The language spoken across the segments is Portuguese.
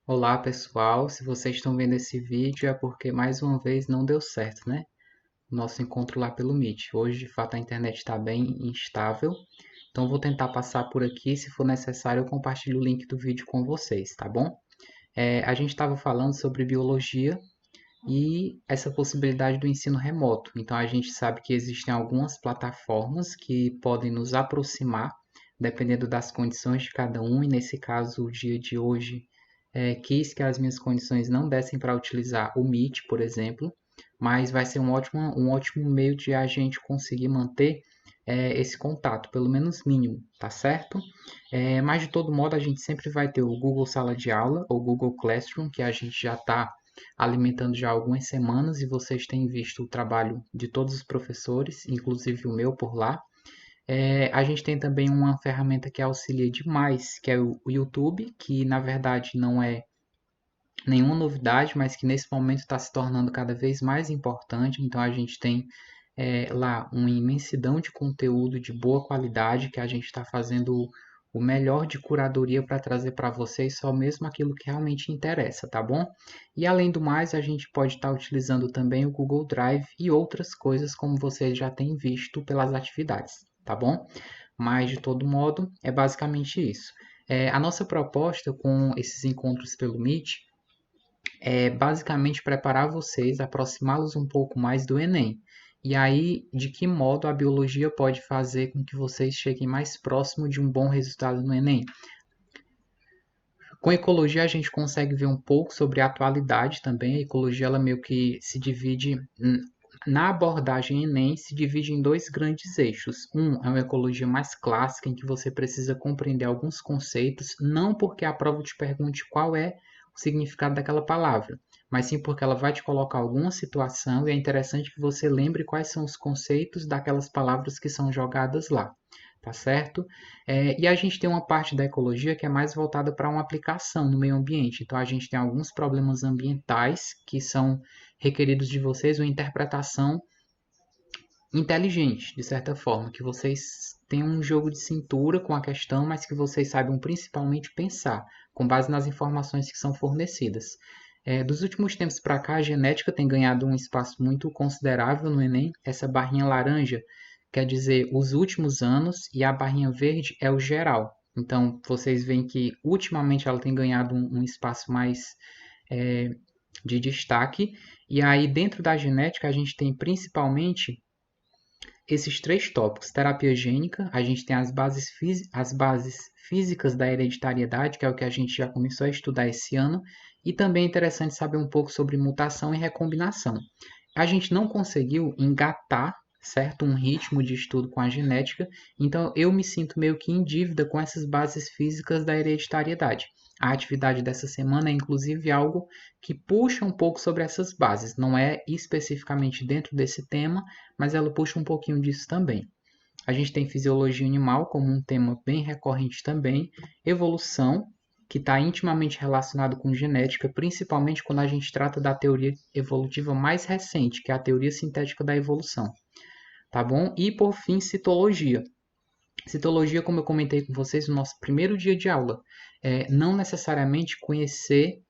Olá pessoal, se vocês estão vendo esse vídeo é porque mais uma vez não deu certo, né? Nosso encontro lá pelo Meet. Hoje de fato a internet está bem instável, então vou tentar passar por aqui. Se for necessário, eu compartilho o link do vídeo com vocês, tá bom? A gente estava falando sobre biologia e essa possibilidade do ensino remoto. Então a gente sabe que existem algumas plataformas que podem nos aproximar, dependendo das condições de cada um, e nesse caso o dia de hoje quis que as minhas condições não dessem para utilizar o Meet, por exemplo, mas vai ser um ótimo meio de a gente conseguir manter esse contato, pelo menos mínimo, tá certo? Mas de todo modo a gente sempre vai ter o Google Sala de Aula, ou Google Classroom, que a gente já está alimentando já há algumas semanas e vocês têm visto o trabalho de todos os professores, inclusive o meu por lá. A gente tem também uma ferramenta que auxilia demais, que é o YouTube, que na verdade não é nenhuma novidade, mas que nesse momento está se tornando cada vez mais importante. Então a gente tem lá uma imensidão de conteúdo de boa qualidade que a gente está fazendo o melhor de curadoria para trazer para vocês só mesmo aquilo que realmente interessa, tá bom? E além do mais, a gente pode estar utilizando também o Google Drive e outras coisas como vocês já têm visto pelas atividades, tá bom? Mas de todo modo, é basicamente isso. A nossa proposta com esses encontros pelo Meet é basicamente preparar vocês, aproximá-los um pouco mais do Enem. E aí, de que modo a biologia pode fazer com que vocês cheguem mais próximo de um bom resultado no Enem? Com ecologia a gente consegue ver um pouco sobre a atualidade também. A ecologia ela meio que se divide na abordagem Enem, se divide em dois grandes eixos. Um é uma ecologia mais clássica, em que você precisa compreender alguns conceitos, não porque a prova te pergunte qual é o significado daquela palavra, mas sim porque ela vai te colocar alguma situação e é interessante que você lembre quais são os conceitos daquelas palavras que são jogadas lá, tá certo? E a gente tem uma parte da ecologia que é mais voltada para uma aplicação no meio ambiente. Então, a gente tem alguns problemas ambientais que são requeridos de vocês uma interpretação inteligente, de certa forma, que vocês tenham um jogo de cintura com a questão, mas que vocês saibam principalmente pensar, com base nas informações que são fornecidas. Dos últimos tempos para cá, a genética tem ganhado um espaço muito considerável no Enem. Essa barrinha laranja quer dizer os últimos anos e a barrinha verde é o geral. Então, vocês veem que ultimamente ela tem ganhado um espaço mais é, de destaque. E aí, dentro da genética, a gente tem principalmente esses três tópicos. Terapia gênica, a gente tem as bases físicas da hereditariedade, que é o que a gente já começou a estudar esse ano, e também é interessante saber um pouco sobre mutação e recombinação. A gente não conseguiu engatar, certo, um ritmo de estudo com a genética, então eu me sinto meio que em dívida com essas bases físicas da hereditariedade. A atividade dessa semana é inclusive algo que puxa um pouco sobre essas bases, não é especificamente dentro desse tema, mas ela puxa um pouquinho disso também. A gente tem fisiologia animal como um tema bem recorrente também, evolução, que está intimamente relacionado com genética, principalmente quando a gente trata da teoria evolutiva mais recente, que é a teoria sintética da evolução, tá bom? E por fim, citologia. Citologia, como eu comentei com vocês no nosso primeiro dia de aula, não necessariamente conhecer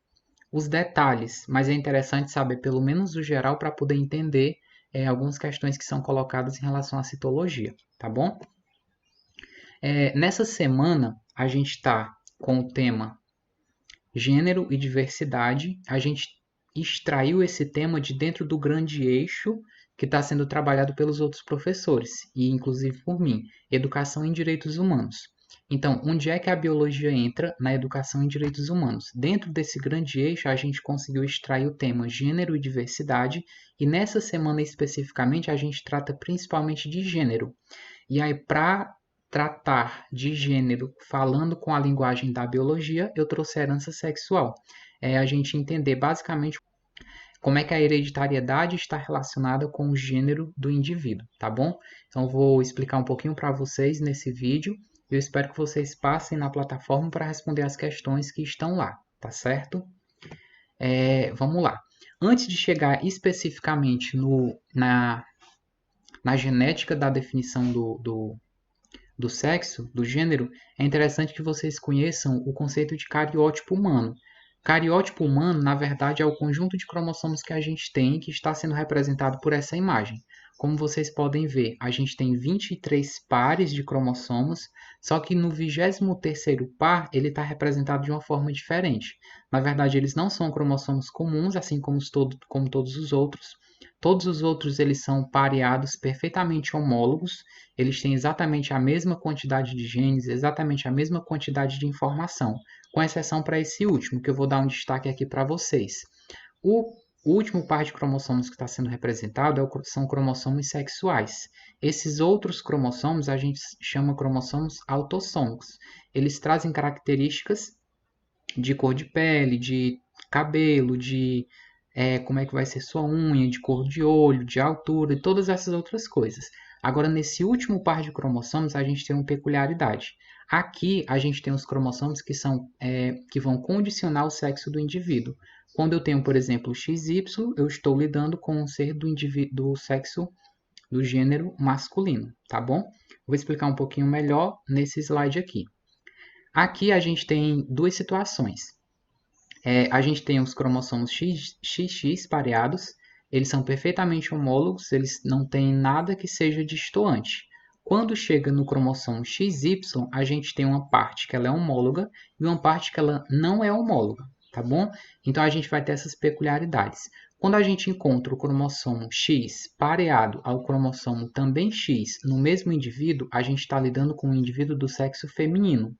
os detalhes, mas é interessante saber pelo menos o geral para poder entender algumas questões que são colocadas em relação à citologia, tá bom? Nessa semana a gente está com o tema gênero e diversidade. A gente extraiu esse tema de dentro do grande eixo que está sendo trabalhado pelos outros professores e inclusive por mim, educação em direitos humanos. Então, onde é que a biologia entra na educação em direitos humanos? Dentro desse grande eixo, a gente conseguiu extrair o tema gênero e diversidade, e nessa semana especificamente, a gente trata principalmente de gênero. E aí, para tratar de gênero falando com a linguagem da biologia, eu trouxe a herança sexual. A gente entender basicamente como é que a hereditariedade está relacionada com o gênero do indivíduo, tá bom? Então, vou explicar um pouquinho para vocês nesse vídeo. Eu espero que vocês passem na plataforma para responder as questões que estão lá, tá certo? Vamos lá. Antes de chegar especificamente na genética da definição do sexo, do gênero, é interessante que vocês conheçam o conceito de cariótipo humano. cariótipo humano, na verdade, é o conjunto de cromossomos que a gente tem que está sendo representado por essa imagem. Como vocês podem ver, a gente tem 23 pares de cromossomos, só que no 23º par ele está representado de uma forma diferente. Na verdade, eles não são cromossomos comuns, assim como todos os outros. Todos os outros eles são pareados perfeitamente homólogos, eles têm exatamente a mesma quantidade de genes, exatamente a mesma quantidade de informação, com exceção para esse último, que eu vou dar um destaque aqui para vocês. O último par de cromossomos que está sendo representado são cromossomos sexuais. Esses outros cromossomos a gente chama cromossomos autossômicos. Eles trazem características de cor de pele, de cabelo, de como é que vai ser sua unha, de cor de olho, de altura e todas essas outras coisas. Agora, nesse último par de cromossomos, a gente tem uma peculiaridade. Aqui, a gente tem os cromossomos que vão condicionar o sexo do indivíduo. Quando eu tenho, por exemplo, XY, eu estou lidando com um ser do sexo do gênero masculino, tá bom? Vou explicar um pouquinho melhor nesse slide aqui. Aqui a gente tem duas situações. A gente tem os cromossomos XX pareados, eles são perfeitamente homólogos, eles não têm nada que seja destoante. Quando chega no cromossomo XY, a gente tem uma parte que ela é homóloga e uma parte que ela não é homóloga, tá bom? Então a gente vai ter essas peculiaridades. Quando a gente encontra o cromossomo X pareado ao cromossomo também X no mesmo indivíduo, a gente está lidando com um indivíduo do sexo feminino.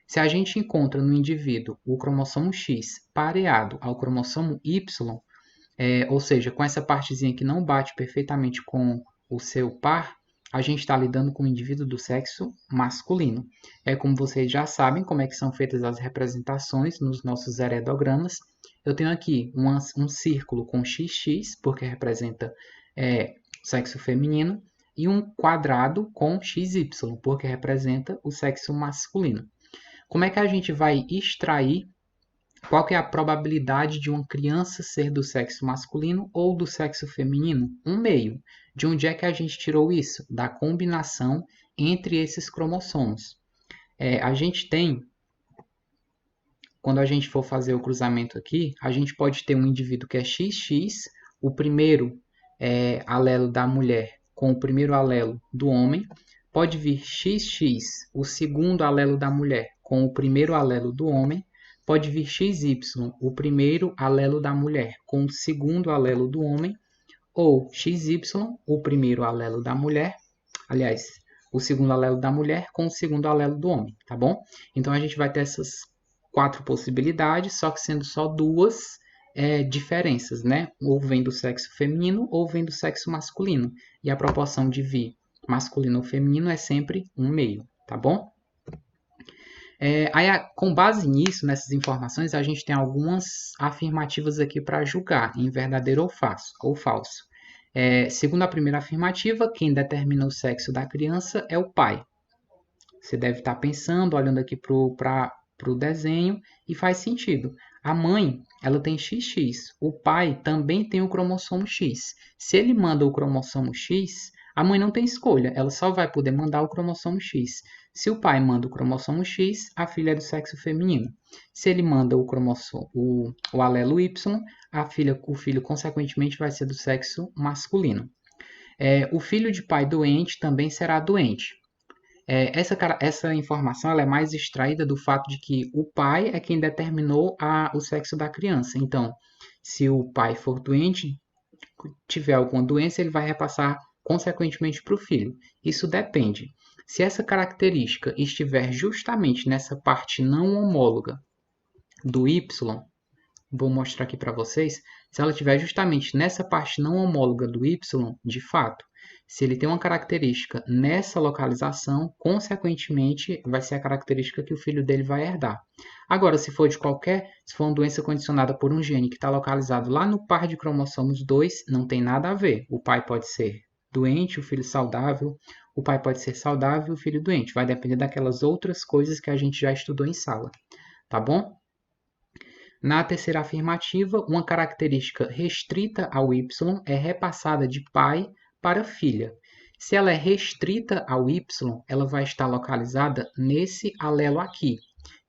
Se a gente encontra no indivíduo o cromossomo X pareado ao cromossomo Y, ou seja, com essa partezinha que não bate perfeitamente com o seu par, a gente está lidando com um indivíduo do sexo masculino. Como vocês já sabem como é que são feitas as representações nos nossos heredogramas. Eu tenho aqui um círculo com XX, porque representa sexo feminino, e um quadrado com XY, porque representa o sexo masculino. Como é que a gente vai extrair qual que é a probabilidade de uma criança ser do sexo masculino ou do sexo feminino? 1/2. De onde é que a gente tirou isso? Da combinação entre esses cromossomos. A gente tem, quando a gente for fazer o cruzamento aqui, a gente pode ter um indivíduo que é XX, o primeiro alelo da mulher com o primeiro alelo do homem. Pode vir XX, o segundo alelo da mulher com o primeiro alelo do homem. Pode vir XY, o primeiro alelo da mulher com o segundo alelo do homem. Ou XY, o primeiro alelo da mulher, aliás, o segundo alelo da mulher com o segundo alelo do homem, tá bom? Então a gente vai ter essas 4 possibilidades, só que sendo só 2 diferenças, né? Ou vem do sexo feminino ou vem do sexo masculino. E a proporção de vir masculino ou feminino é sempre 1/2, tá bom? Com base nisso, nessas informações, a gente tem algumas afirmativas aqui para julgar em verdadeiro ou falso. Segundo a primeira afirmativa, quem determina o sexo da criança é o pai. Você deve estar pensando, olhando aqui para o desenho, e faz sentido. A mãe, ela tem XX. O pai também tem o cromossomo X. Se ele manda o cromossomo X, a mãe não tem escolha, ela só vai poder mandar o cromossomo X. Se o pai manda o cromossomo X, a filha é do sexo feminino. Se ele manda o alelo Y, o filho consequentemente vai ser do sexo masculino. O filho de pai doente também será doente. Essa informação ela é mais extraída do fato de que o pai é quem determinou o sexo da criança. Então, se o pai for doente, tiver alguma doença, ele vai repassar consequentemente para o filho. Isso depende. Se essa característica estiver justamente nessa parte não homóloga do Y, vou mostrar aqui para vocês, se ela estiver justamente nessa parte não homóloga do Y, de fato, se ele tem uma característica nessa localização, consequentemente, vai ser a característica que o filho dele vai herdar. Agora, se for uma doença condicionada por um gene que está localizado lá no par de cromossomos 2, não tem nada a ver. O pai pode ser doente, o filho saudável. O pai pode ser saudável, o filho doente. Vai depender daquelas outras coisas que a gente já estudou em sala. Tá bom? Na terceira afirmativa, uma característica restrita ao Y é repassada de pai para filha. Se ela é restrita ao Y, ela vai estar localizada nesse alelo aqui.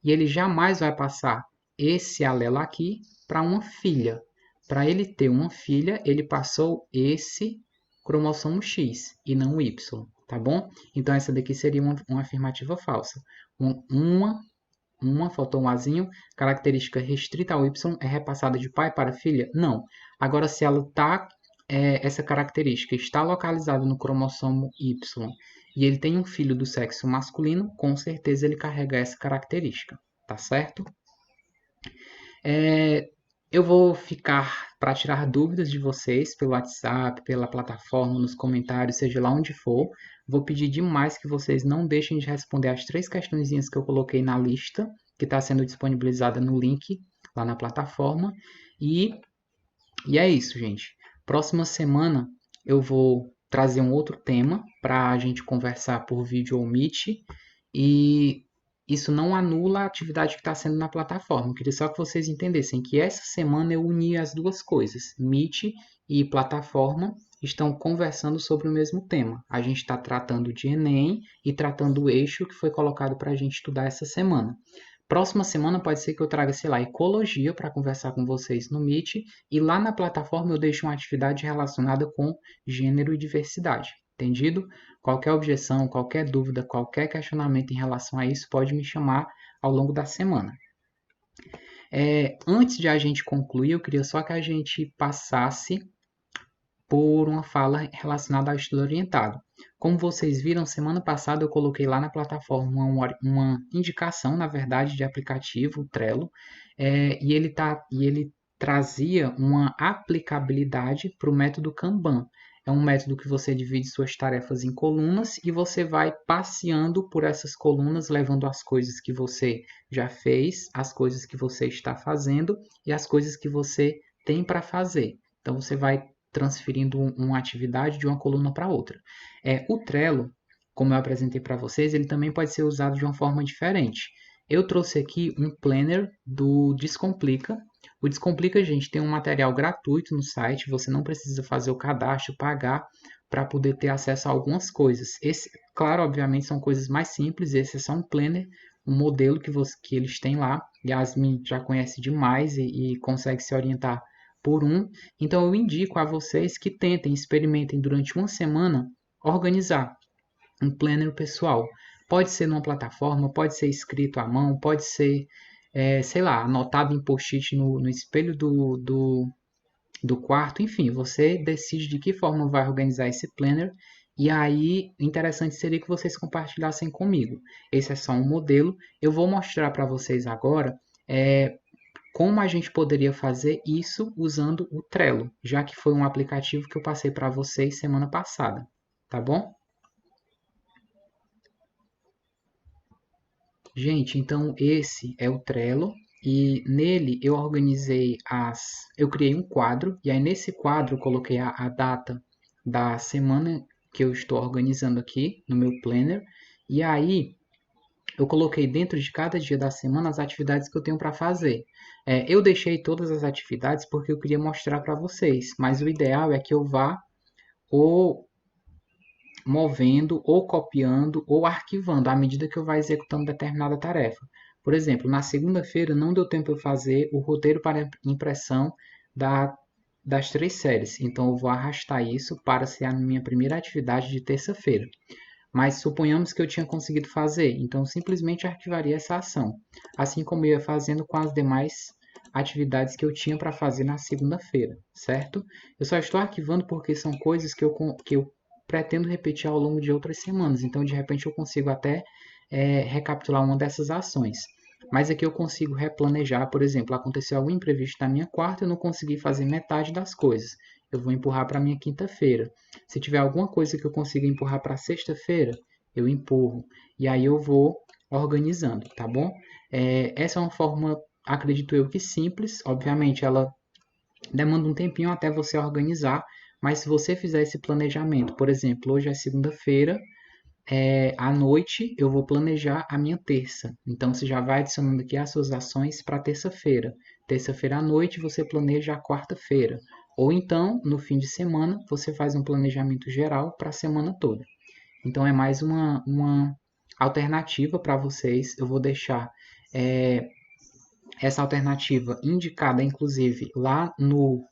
E ele jamais vai passar esse alelo aqui para uma filha. Para ele ter uma filha, ele passou esse cromossomo X e não o Y, tá bom? Então essa daqui seria uma afirmativa falsa. Faltou um azinho, característica restrita ao Y é repassada de pai para filha? Não. Agora, se ela essa característica está localizada no cromossomo Y e ele tem um filho do sexo masculino, com certeza ele carrega essa característica, tá certo? Eu vou ficar para tirar dúvidas de vocês pelo WhatsApp, pela plataforma, nos comentários, seja lá onde for. Vou pedir demais que vocês não deixem de responder as 3 questõezinhas que eu coloquei na lista, que está sendo disponibilizada no link lá na plataforma. E é isso, gente. Próxima semana eu vou trazer um outro tema para a gente conversar por vídeo ou Meet. E isso não anula a atividade que está sendo na plataforma. Eu queria só que vocês entendessem que essa semana eu uni as duas coisas. Meet e plataforma estão conversando sobre o mesmo tema. A gente está tratando de Enem e tratando o eixo que foi colocado para a gente estudar essa semana. Próxima semana pode ser que eu traga, sei lá, ecologia para conversar com vocês no Meet e lá na plataforma eu deixo uma atividade relacionada com gênero e diversidade. Entendido? Qualquer objeção, qualquer dúvida, qualquer questionamento em relação a isso pode me chamar ao longo da semana. Antes de a gente concluir, eu queria só que a gente passasse por uma fala relacionada ao estudo orientado. Como vocês viram, semana passada eu coloquei lá na plataforma uma indicação, na verdade, de aplicativo, o Trello, e ele trazia uma aplicabilidade para o método Kanban. É um método que você divide suas tarefas em colunas e você vai passeando por essas colunas, levando as coisas que você já fez, as coisas que você está fazendo e as coisas que você tem para fazer. Então você vai transferindo uma atividade de uma coluna para outra. O Trello, como eu apresentei para vocês, ele também pode ser usado de uma forma diferente. Eu trouxe aqui um planner do Descomplica. O Descomplica, gente, tem um material gratuito no site, você não precisa fazer o cadastro, pagar para poder ter acesso a algumas coisas. Claro, obviamente, são coisas mais simples, esse é só um planner, um modelo que eles têm lá. Yasmin já conhece demais e consegue se orientar por um. Então eu indico a vocês que tentem, experimentem durante uma semana organizar um planner pessoal. Pode ser numa plataforma, pode ser escrito à mão, pode ser, sei lá, anotado em post-it no espelho do quarto. Enfim, você decide de que forma vai organizar esse planner. E aí, interessante seria que vocês compartilhassem comigo. Esse é só um modelo. Eu vou mostrar para vocês agora como a gente poderia fazer isso usando o Trello, já que foi um aplicativo que eu passei para vocês semana passada, tá bom? Gente, então esse é o Trello e nele eu criei um quadro e aí nesse quadro eu coloquei a data da semana que eu estou organizando aqui no meu planner e aí eu coloquei dentro de cada dia da semana as atividades que eu tenho para fazer. Eu deixei todas as atividades porque eu queria mostrar para vocês, mas o ideal é que eu vá ou movendo, ou copiando, ou arquivando à medida que eu vá executando determinada tarefa. Por exemplo, na segunda-feira não deu tempo eu fazer o roteiro para impressão das 3 séries, então eu vou arrastar isso para ser a minha primeira atividade de terça-feira. Mas suponhamos que eu tinha conseguido fazer, então simplesmente arquivaria essa ação, assim como eu ia fazendo com as demais atividades que eu tinha para fazer na segunda-feira, certo? Eu só estou arquivando porque são coisas que eu pretendo repetir ao longo de outras semanas, então de repente eu consigo até recapitular uma dessas ações. Mas aqui eu consigo replanejar, por exemplo, aconteceu algum imprevisto na minha quarta, eu não consegui fazer metade das coisas. Eu vou empurrar para minha quinta-feira. Se tiver alguma coisa que eu consiga empurrar para sexta-feira, eu empurro. E aí eu vou organizando, tá bom? Essa é uma forma, acredito eu, que simples. Obviamente, ela demanda um tempinho até você organizar, mas se você fizer esse planejamento, por exemplo, hoje é segunda-feira, à noite eu vou planejar a minha terça. Então você já vai adicionando aqui as suas ações para terça-feira. Terça-feira à noite você planeja a quarta-feira. Ou então, no fim de semana, você faz um planejamento geral para a semana toda. Então é mais uma alternativa para vocês. Eu vou deixar Essa alternativa indicada, inclusive, lá no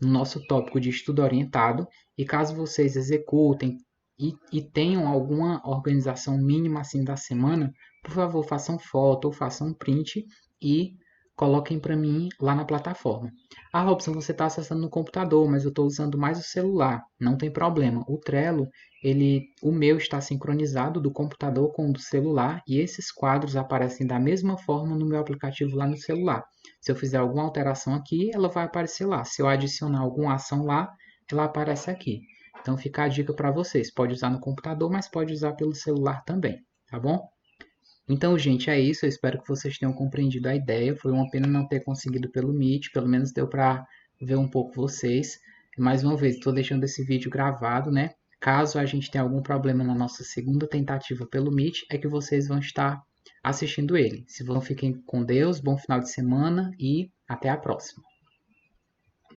nosso tópico de estudo orientado, e caso vocês executem e tenham alguma organização mínima assim da semana, por favor, façam foto ou façam um print e coloquem para mim lá na plataforma. Ah, Robson, você está acessando no computador, mas eu estou usando mais o celular. Não tem problema. O Trello, o meu está sincronizado do computador com o do celular e esses quadros aparecem da mesma forma no meu aplicativo lá no celular. Se eu fizer alguma alteração aqui, ela vai aparecer lá. Se eu adicionar alguma ação lá, ela aparece aqui. Então fica a dica para vocês. Pode usar no computador, mas pode usar pelo celular também, tá bom? Então, gente, é isso. Eu espero que vocês tenham compreendido a ideia. Foi uma pena não ter conseguido pelo Meet, pelo menos deu para ver um pouco vocês. Mais uma vez, estou deixando esse vídeo gravado, né? Caso a gente tenha algum problema na nossa segunda tentativa pelo Meet, é que vocês vão estar assistindo ele. Se vão, fiquem com Deus, bom final de semana e até a próxima.